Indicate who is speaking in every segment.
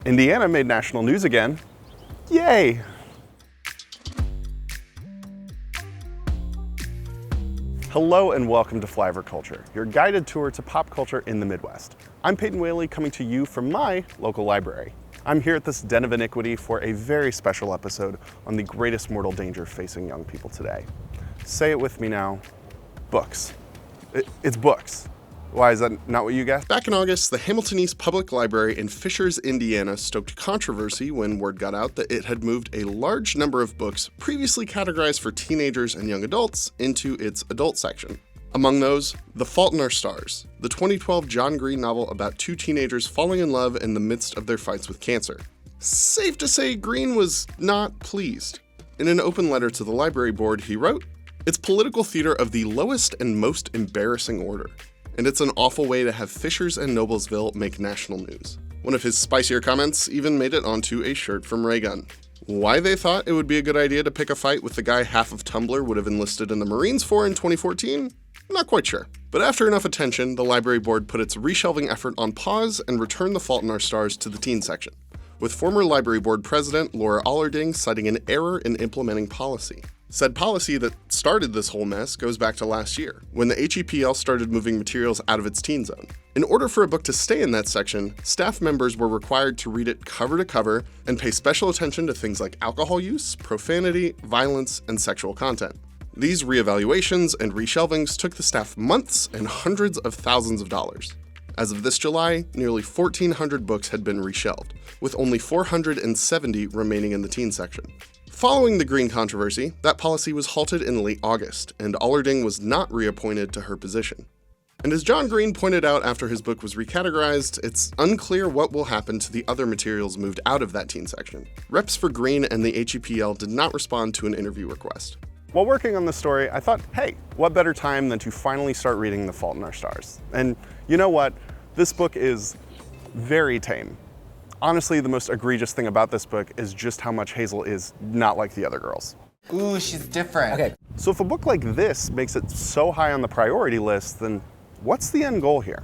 Speaker 1: Indiana made national news again. Yay! Hello and welcome to Flyover Culture, your guided tour to pop culture in the Midwest. I'm Peyton Whaley, coming to you from my local library. I'm here at this den of iniquity for a very special episode on the greatest mortal danger facing young people today. Say it with me now, books. It's books. Why is that not what you guessed?
Speaker 2: Back in August, the Hamilton East Public Library in Fishers, Indiana stoked controversy when word got out that it had moved a large number of books previously categorized for teenagers and young adults into its adult section. Among those, The Fault in Our Stars, the 2012 John Green novel about two teenagers falling in love in the midst of their fights with cancer. Safe to say, Green was not pleased. In an open letter to the library board, he wrote, "It's political theater of the lowest and most embarrassing order. And it's an awful way to have Fishers and Noblesville make national news." One of his spicier comments even made it onto a shirt from Raygun. Why they thought it would be a good idea to pick a fight with the guy half of Tumblr would have enlisted in the Marines for in 2014? Not quite sure. But after enough attention, the library board put its reshelving effort on pause and returned The Fault in Our Stars to the teen section, with former library board president Laura Allerding citing an error in implementing policy. Said policy that started this whole mess goes back to last year, when the HEPL started moving materials out of its teen zone. In order for a book to stay in that section, staff members were required to read it cover to cover and pay special attention to things like alcohol use, profanity, violence, and sexual content. These reevaluations and reshelvings took the staff months and hundreds of thousands of dollars. As of this July, nearly 1,400 books had been reshelved, with only 470 remaining in the teen section. Following the Green controversy, that policy was halted in late August, and Allerding was not reappointed to her position. And as John Green pointed out after his book was recategorized, it's unclear what will happen to the other materials moved out of that teen section. Reps for Green and the HEPL did not respond to an interview request.
Speaker 1: While working on this story, I thought, hey, what better time than to finally start reading The Fault in Our Stars? And you know what? This book is very tame. Honestly, the most egregious thing about this book is just how much Hazel is not like the other girls.
Speaker 3: Ooh, she's different. Okay.
Speaker 1: So if a book like this makes it so high on the priority list, then what's the end goal here?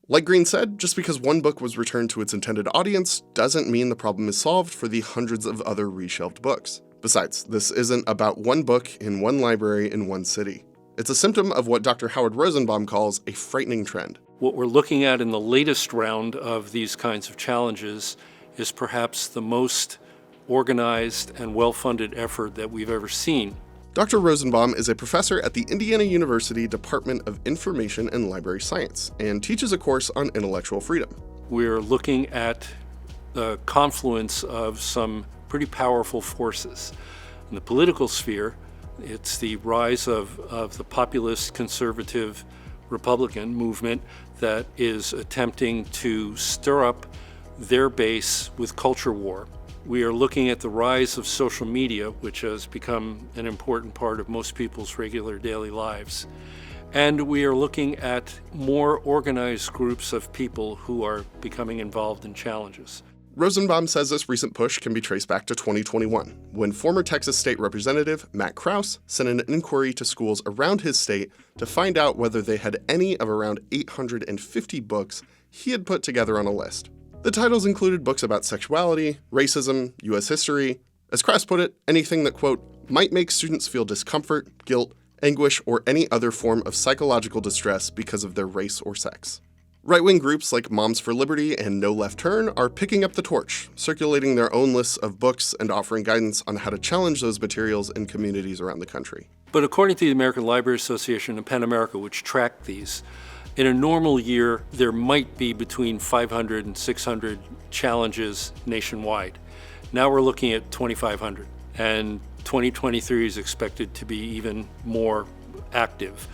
Speaker 2: Like Green said, just because one book was returned to its intended audience doesn't mean the problem is solved for the hundreds of other reshelved books. Besides, this isn't about one book in one library in one city. It's a symptom of what Dr. Howard Rosenbaum calls a frightening trend.
Speaker 4: What we're looking at in the latest round of these kinds of challenges is perhaps the most organized and well-funded effort that we've ever seen.
Speaker 2: Dr. Rosenbaum is a professor at the Indiana University Department of Information and Library Science and teaches a course on intellectual freedom.
Speaker 4: We're looking at the confluence of some pretty powerful forces. In the political sphere, it's the rise of the populist conservative Republican movement that is attempting to stir up their base with culture war. We are looking at the rise of social media, which has become an important part of most people's regular daily lives. And we are looking at more organized groups of people who are becoming involved in challenges.
Speaker 2: Rosenbaum says this recent push can be traced back to 2021, when former Texas State Representative Matt Krause sent an inquiry to schools around his state to find out whether they had any of around 850 books he had put together on a list. The titles included books about sexuality, racism, U.S. history, as Krause put it, anything that, quote, might make students feel discomfort, guilt, anguish, or any other form of psychological distress because of their race or sex. Right-wing groups like Moms for Liberty and No Left Turn are picking up the torch, circulating their own lists of books and offering guidance on how to challenge those materials in communities around the country.
Speaker 4: But according to the American Library Association and PEN America, which track these, in a normal year, there might be between 500 and 600 challenges nationwide. Now we're looking at 2,500, and 2023 is expected to be even more active.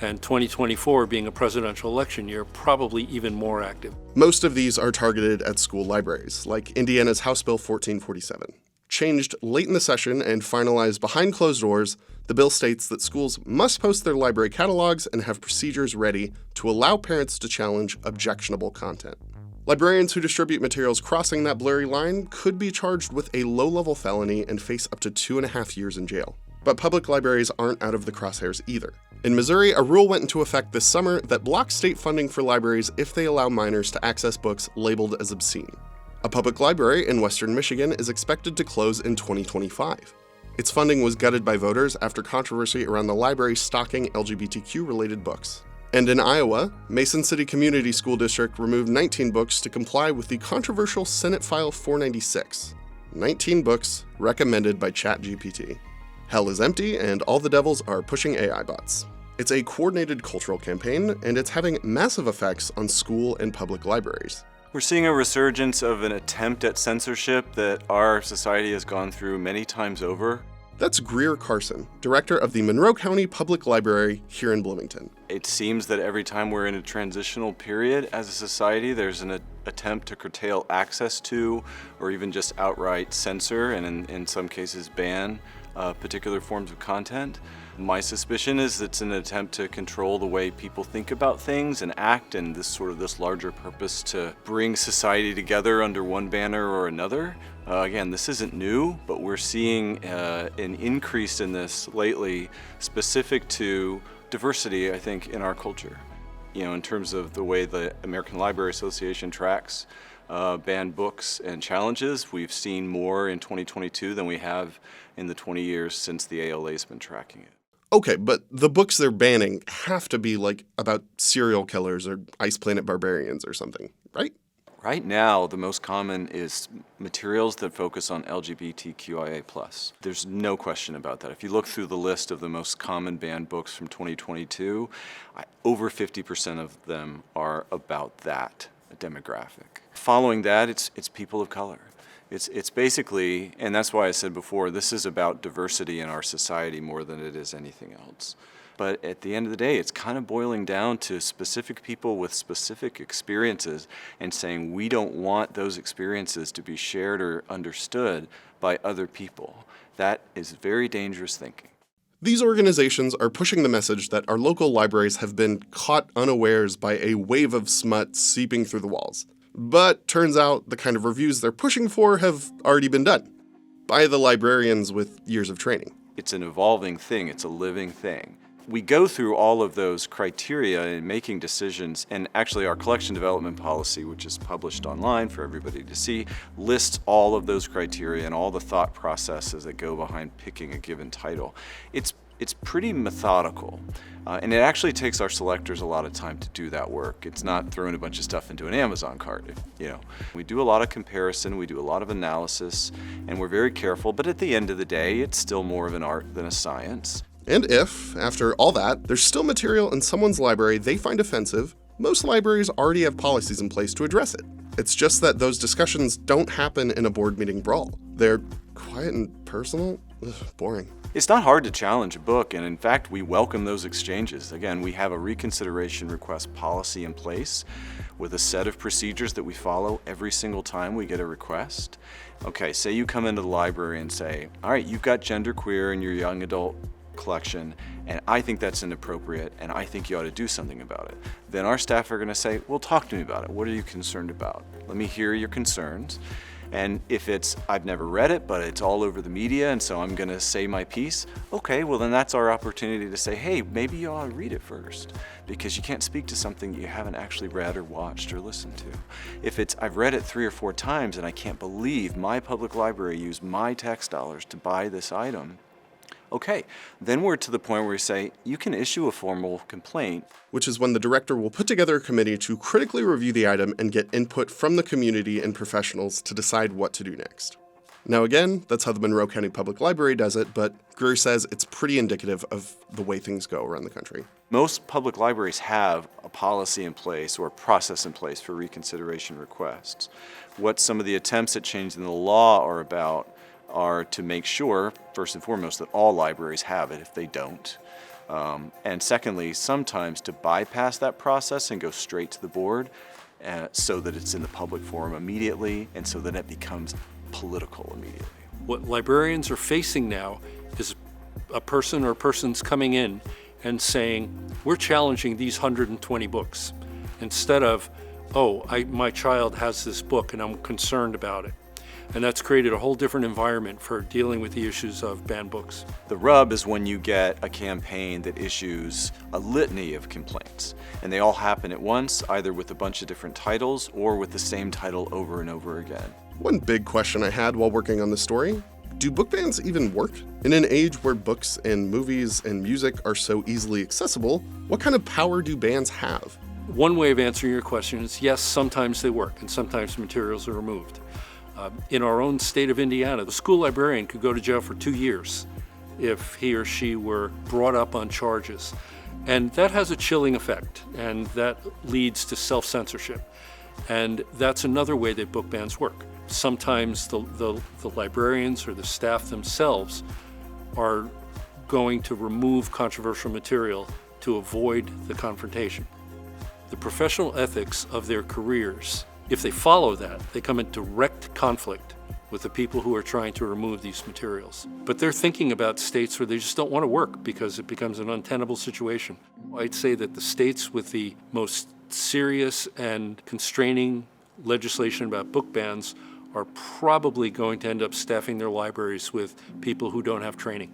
Speaker 4: And 2024 being a presidential election year, probably even more active.
Speaker 2: Most of these are targeted at school libraries, like Indiana's House Bill 1447. Changed late in the session and finalized behind closed doors, the bill states that schools must post their library catalogs and have procedures ready to allow parents to challenge objectionable content. Librarians who distribute materials crossing that blurry line could be charged with a low-level felony and face up to 2.5 years in jail. But public libraries aren't out of the crosshairs either. In Missouri, a rule went into effect this summer that blocks state funding for libraries if they allow minors to access books labeled as obscene. A public library in Western Michigan is expected to close in 2025. Its funding was gutted by voters after controversy around the library stocking LGBTQ-related books. And in Iowa, Mason City Community School District removed 19 books to comply with the controversial Senate File 496. 19 books recommended by ChatGPT. Hell is empty, and all the devils are pushing AI bots. It's a coordinated cultural campaign, and it's having massive effects on school and public libraries.
Speaker 5: We're seeing a resurgence of an attempt at censorship that our society has gone through many times over.
Speaker 2: That's Greer Carson, director of the Monroe County Public Library here in Bloomington.
Speaker 5: It seems that every time we're in a transitional period as a society, there's an attempt to curtail access to, or even just outright censor, and in some cases ban particular forms of content. My suspicion is it's an attempt to control the way people think about things and act, and this larger purpose to bring society together under one banner or another. Again, this isn't new, but we're seeing an increase in this lately, specific to diversity, I think, in our culture. In terms of the way the American Library Association tracks banned books and challenges, we've seen more in 2022 than we have in the 20 years since the ALA's been tracking it.
Speaker 2: Okay, but the books they're banning have to be about serial killers or Ice Planet barbarians or something, right?
Speaker 5: Right now, the most common is materials that focus on LGBTQIA+. There's no question about that. If you look through the list of the most common banned books from 2022, over 50% of them are about that demographic. Following that, it's people of color. It's basically, and that's why I said before, this is about diversity in our society more than it is anything else. But at the end of the day, it's kind of boiling down to specific people with specific experiences and saying we don't want those experiences to be shared or understood by other people. That is very dangerous thinking.
Speaker 2: These organizations are pushing the message that our local libraries have been caught unawares by a wave of smut seeping through the walls. But turns out the kind of reviews they're pushing for have already been done by the librarians with years of training.
Speaker 5: It's an evolving thing. It's a living thing. We go through all of those criteria in making decisions, and actually our collection development policy, which is published online for everybody to see, lists all of those criteria and all the thought processes that go behind picking a given title. It's pretty methodical, and it actually takes our selectors a lot of time to do that work. It's not throwing a bunch of stuff into an Amazon cart. We do a lot of comparison, we do a lot of analysis, and we're very careful, but at the end of the day, it's still more of an art than a science.
Speaker 2: And if, after all that, there's still material in someone's library they find offensive, most libraries already have policies in place to address it. It's just that those discussions don't happen in a board meeting brawl. They're quiet and personal. Boring.
Speaker 5: It's not hard to challenge a book, and in fact, we welcome those exchanges. Again, we have a reconsideration request policy in place with a set of procedures that we follow every single time we get a request. Okay, say you come into the library and say, all right, you've got genderqueer in your young adult collection, and I think that's inappropriate, and I think you ought to do something about it. Then our staff are going to say, well, talk to me about it. What are you concerned about? Let me hear your concerns. And if it's, I've never read it, but it's all over the media, and so I'm going to say my piece, okay, well then that's our opportunity to say, hey, maybe you ought to read it first, because you can't speak to something that you haven't actually read or watched or listened to. If it's, I've read it 3 or 4 times, and I can't believe my public library used my tax dollars to buy this item, okay, then we're to the point where we say, you can issue a formal complaint.
Speaker 2: Which is when the director will put together a committee to critically review the item and get input from the community and professionals to decide what to do next. Now again, that's how the Monroe County Public Library does it, but Greer says it's pretty indicative of the way things go around the country.
Speaker 5: Most public libraries have a policy in place or a process in place for reconsideration requests. What some of the attempts at changing the law are about are to make sure, first and foremost, that all libraries have it if they don't. And secondly, sometimes to bypass that process and go straight to the board so that it's in the public forum immediately and so that it becomes political immediately.
Speaker 4: What librarians are facing now is a person or persons coming in and saying, we're challenging these 120 books, instead of, oh, my child has this book and I'm concerned about it. And that's created a whole different environment for dealing with the issues of banned books.
Speaker 5: The rub is when you get a campaign that issues a litany of complaints, and they all happen at once, either with a bunch of different titles or with the same title over and over again.
Speaker 2: One big question I had while working on this story: do book bans even work? In an age where books and movies and music are so easily accessible, what kind of power do bans have?
Speaker 4: One way of answering your question is yes, sometimes they work, and sometimes materials are removed. In our own state of Indiana, the school librarian could go to jail for 2 years if he or she were brought up on charges. And that has a chilling effect, and that leads to self-censorship. And that's another way that book bans work. Sometimes the librarians or the staff themselves are going to remove controversial material to avoid the confrontation. The professional ethics of their careers, if they follow that, they come in direct conflict with the people who are trying to remove these materials. But they're thinking about states where they just don't want to work because it becomes an untenable situation. I'd say that the states with the most serious and constraining legislation about book bans are probably going to end up staffing their libraries with people who don't have training.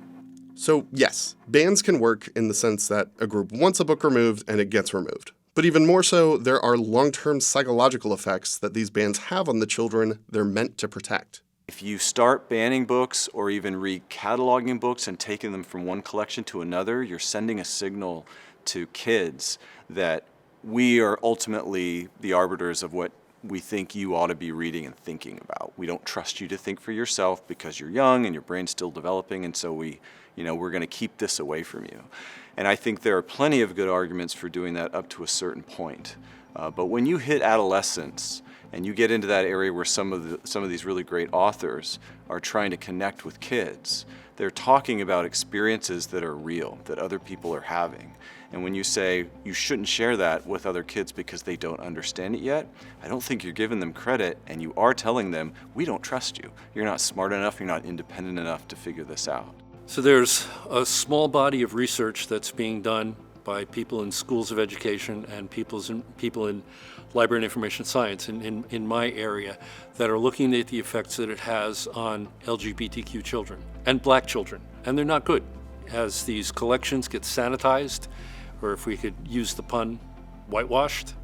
Speaker 2: So yes, bans can work in the sense that a group wants a book removed and it gets removed. But even more so, there are long-term psychological effects that these bans have on the children they're meant to protect.
Speaker 5: If you start banning books or even recataloging books and taking them from one collection to another, you're sending a signal to kids that we are ultimately the arbiters of what we think you ought to be reading and thinking about. We don't trust you to think for yourself because you're young and your brain's still developing, and so we're going to keep this away from you. And I think there are plenty of good arguments for doing that up to a certain point. But when you hit adolescence and you get into that area where some of these really great authors are trying to connect with kids, they're talking about experiences that are real, that other people are having. And when you say you shouldn't share that with other kids because they don't understand it yet, I don't think you're giving them credit, and you are telling them, we don't trust you. You're not smart enough, you're not independent enough to figure this out.
Speaker 4: So there's a small body of research that's being done by people in schools of education and people in library and information science in my area that are looking at the effects that it has on LGBTQ children and black children. And they're not good. As these collections get sanitized, or if we could use the pun, whitewashed,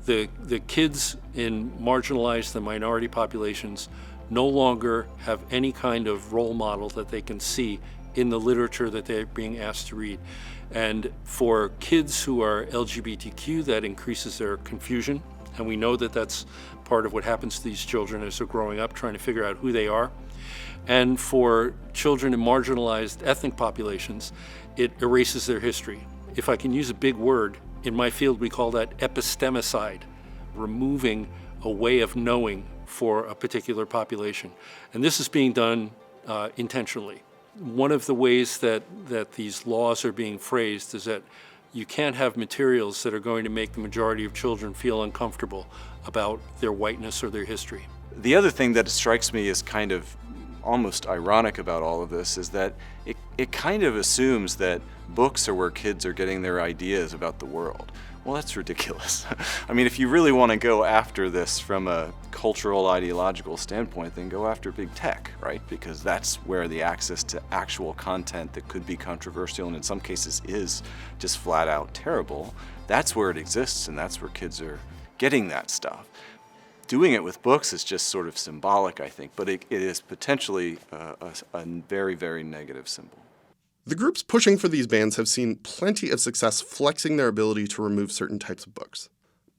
Speaker 4: the kids in marginalized and minority populations no longer have any kind of role model that they can see in the literature that they're being asked to read. And for kids who are LGBTQ, that increases their confusion. And we know that that's part of what happens to these children as they're growing up, trying to figure out who they are. And for children in marginalized ethnic populations, it erases their history. If I can use a big word, in my field we call that epistemicide, removing a way of knowing for a particular population. And this is being done intentionally. One of the ways that these laws are being phrased is that you can't have materials that are going to make the majority of children feel uncomfortable about their whiteness or their history.
Speaker 5: The other thing that strikes me as kind of almost ironic about all of this is that it kind of assumes that books are where kids are getting their ideas about the world. Well, that's ridiculous. I mean, if you really want to go after this from a cultural, ideological standpoint, then go after big tech, right? Because that's where the access to actual content that could be controversial and in some cases is just flat out terrible, that's where it exists and that's where kids are getting that stuff. Doing it with books is just sort of symbolic, I think, but it is potentially a very, very negative symbol.
Speaker 2: The groups pushing for these bans have seen plenty of success flexing their ability to remove certain types of books.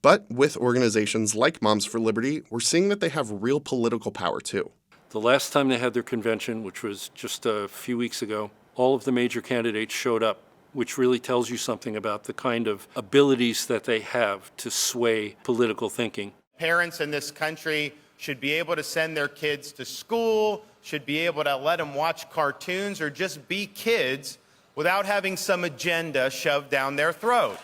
Speaker 2: But with organizations like Moms for Liberty, we're seeing that they have real political power too.
Speaker 4: The last time they had their convention, which was just a few weeks ago, all of the major candidates showed up, which really tells you something about the kind of abilities that they have to sway political thinking.
Speaker 6: Parents in this country should be able to send their kids to school, should be able to let them watch cartoons or just be kids without having some agenda shoved down their throat.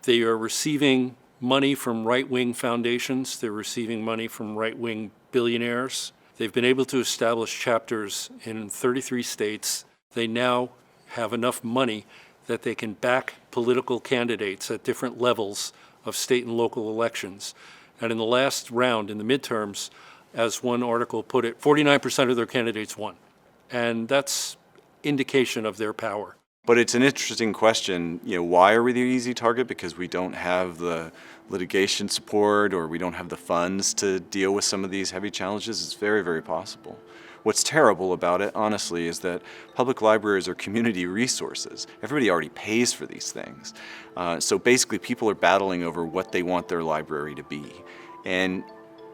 Speaker 4: They are receiving money from right-wing foundations. They're receiving money from right-wing billionaires. They've been able to establish chapters in 33 states. They now have enough money that they can back political candidates at different levels of state and local elections. And in the last round, in the midterms, as one article put it, 49% of their candidates won. And that's indication of their power.
Speaker 5: But it's an interesting question, why are we the easy target? Because we don't have the litigation support or we don't have the funds to deal with some of these heavy challenges. It's very, very possible. What's terrible about it, honestly, is that public libraries are community resources. Everybody already pays for these things. So basically people are battling over what they want their library to be. And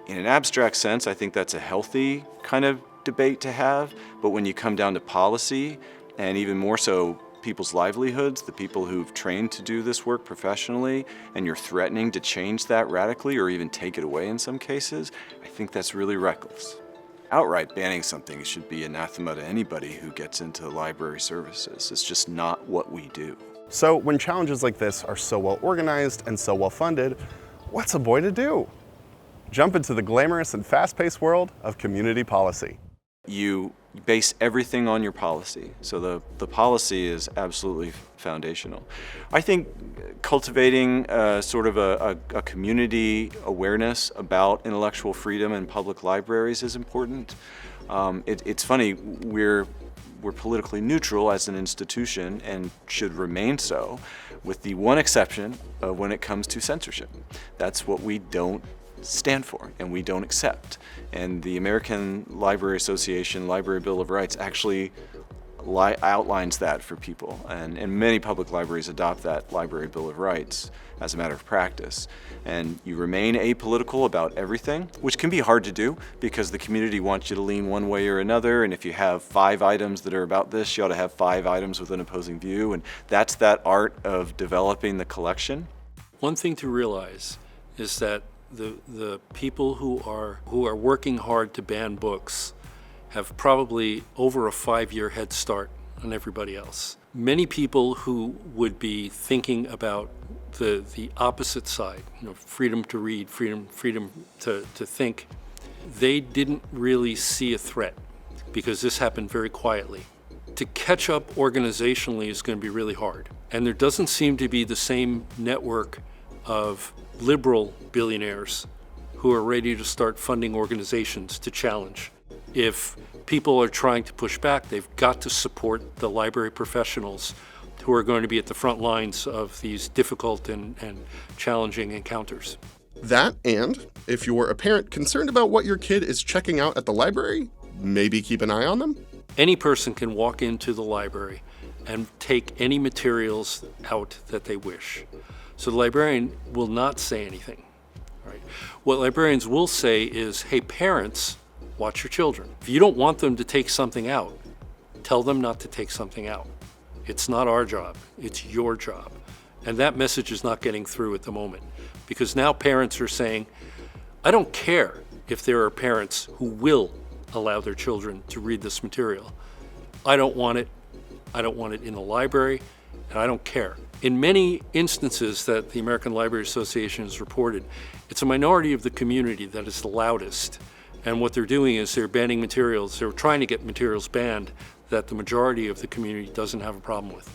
Speaker 5: in an abstract sense, I think that's a healthy kind of debate to have. But when you come down to policy, and even more so people's livelihoods, the people who've trained to do this work professionally, and you're threatening to change that radically or even take it away in some cases, I think that's really reckless. Outright banning something should be anathema to anybody who gets into library services. It's just not what we do.
Speaker 1: So when challenges like this are so well organized and so well funded, what's a boy to do? Jump into the glamorous and fast-paced world of community policy.
Speaker 5: You base everything on your policy. So the policy is absolutely foundational. I think cultivating sort of a community awareness about intellectual freedom in public libraries is important. It's funny, we're politically neutral as an institution and should remain so, with the one exception of when it comes to censorship. That's what we don't stand for and we don't accept. And the American Library Association Library Bill of Rights actually outlines that for people. And many public libraries adopt that Library Bill of Rights as a matter of practice. And you remain apolitical about everything, which can be hard to do because the community wants you to lean one way or another. And if you have 5 items that are about this, you ought to have 5 items with an opposing view. And that's that art of developing the collection.
Speaker 4: One thing to realize is that the people who are working hard to ban books have probably over a 5-year head start on everybody else. Many people who would be thinking about the opposite side, freedom to read, freedom to think, they didn't really see a threat because this happened very quietly. To catch up organizationally is going to be really hard. And there doesn't seem to be the same network of liberal billionaires who are ready to start funding organizations to challenge. If people are trying to push back, they've got to support the library professionals who are going to be at the front lines of these difficult and challenging encounters.
Speaker 2: That, and if you're a parent concerned about what your kid is checking out at the library, maybe keep an eye on them.
Speaker 4: Any person can walk into the library and take any materials out that they wish. So the librarian will not say anything. Right? What librarians will say is, hey, parents, watch your children. If you don't want them to take something out, tell them not to take something out. It's not our job, it's your job. And that message is not getting through at the moment because now parents are saying, I don't care if there are parents who will allow their children to read this material. I don't want it. I don't want it in the library, and I don't care. In many instances that the American Library Association has reported, it's a minority of the community that is the loudest. And what they're doing is they're banning materials, they're trying to get materials banned that the majority of the community doesn't have a problem with.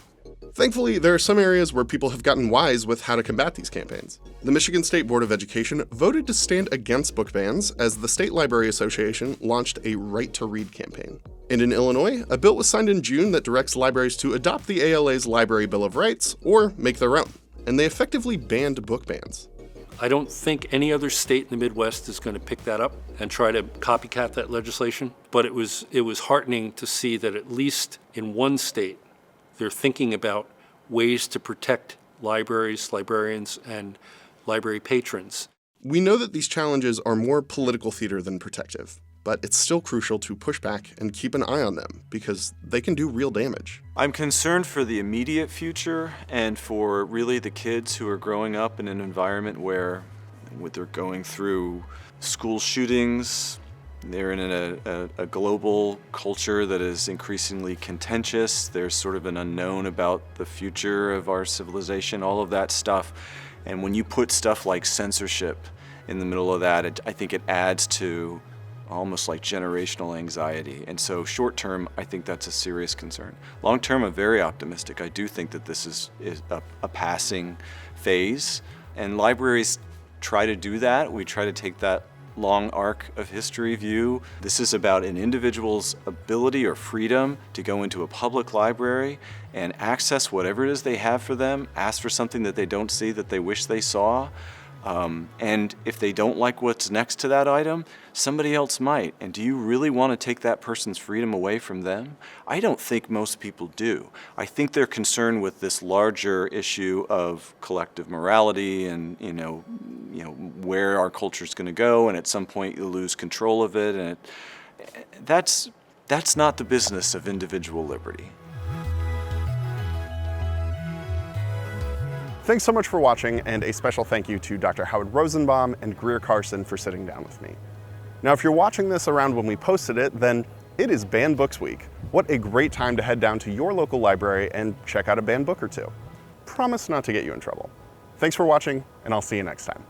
Speaker 2: Thankfully, there are some areas where people have gotten wise with how to combat these campaigns. The Michigan State Board of Education voted to stand against book bans as the State Library Association launched a Right to Read campaign. And in Illinois, a bill was signed in June that directs libraries to adopt the ALA's Library Bill of Rights or make their own. And they effectively banned book bans.
Speaker 4: I don't think any other state in the Midwest is going to pick that up and try to copycat that legislation, but it was heartening to see that at least in one state, they're thinking about ways to protect libraries, librarians, and library patrons.
Speaker 2: We know that these challenges are more political theater than protective, but it's still crucial to push back and keep an eye on them because they can do real damage.
Speaker 5: I'm concerned for the immediate future and for really the kids who are growing up in an environment where they're going through school shootings, they're in a global culture that is increasingly contentious, there's sort of an unknown about the future of our civilization, all of that stuff. And when you put stuff like censorship in the middle of that, I think it adds to almost like generational anxiety. And so short term, I think that's a serious concern. Long term, I'm very optimistic. I do think that this is a passing phase. And libraries try to do that. We try to take that long arc of history view. This is about an individual's ability or freedom to go into a public library and access whatever it is they have for them, ask for something that they don't see that they wish they saw. And if they don't like what's next to that item, somebody else might. And do you really want to take that person's freedom away from them? I don't think most people do. I think they're concerned with this larger issue of collective morality and, where our culture is going to go, and at some point you'll lose control of it. And that's not the business of individual liberty.
Speaker 1: Thanks so much for watching, and a special thank you to Dr. Howard Rosenbaum and Greer Carson for sitting down with me. Now, if you're watching this around when we posted it, then it is Banned Books Week. What a great time to head down to your local library and check out a banned book or two. Promise not to get you in trouble. Thanks for watching, and I'll see you next time.